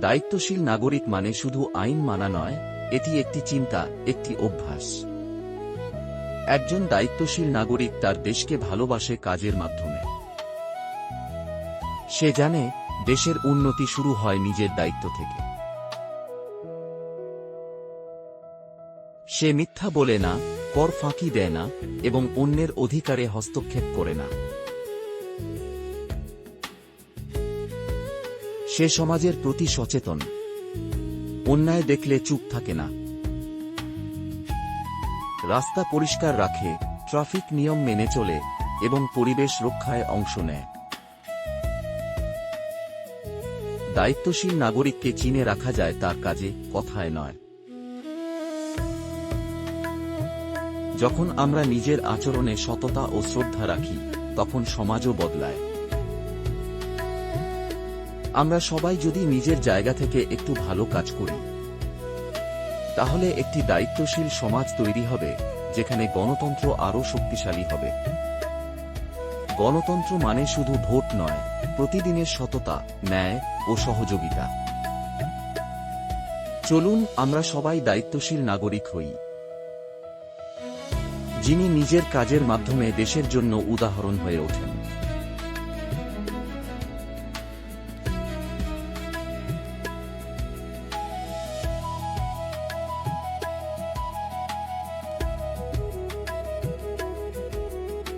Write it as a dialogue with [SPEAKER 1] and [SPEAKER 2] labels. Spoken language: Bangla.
[SPEAKER 1] দায়িত্বশীল নাগরিক মানে শুধু আইন মানা নয়, এটি একটি চিন্তা, একটি অভ্যাস। একজন দায়িত্বশীল নাগরিক তার দেশকে ভালোবাসে কাজের মাধ্যমে। সে জানে দেশের উন্নতি শুরু হয় নিজের দায়িত্ব থেকে। সে মিথ্যা বলে না, কর ফাঁকি দেয় না এবং অন্যের অধিকারে হস্তক্ষেপ করে না। সে সমাজের প্রতি সচেতন, অন্যায় দেখলে চুপ থাকে না, রাস্তা পরিষ্কার রাখে, ট্রাফিক নিয়ম মেনে চলে এবং পরিবেশ রক্ষায় অংশ নেয়। দায়িত্বশীল নাগরিককে চিনে রাখা যায় তার কাজে, কথায় নয়। যখন আমরা নিজের আচরণে সততা ও শ্রদ্ধা রাখি, তখন সমাজও বদলায়। আমরা সবাই যদি নিজের জায়গা থেকে একটু ভালো কাজ করি, তাহলে একটি দায়িত্বশীল সমাজ তৈরি হবে, যেখানে গণতন্ত্র আরও শক্তিশালী হবে। গণতন্ত্র মানে শুধু ভোট নয়, প্রতিদিনের সততা, ন্যায় ও সহযোগিতা। চলুন আমরা সবাই দায়িত্বশীল নাগরিক হই, যিনি নিজের কাজের মাধ্যমে দেশের জন্য উদাহরণ হয়ে ওঠেন।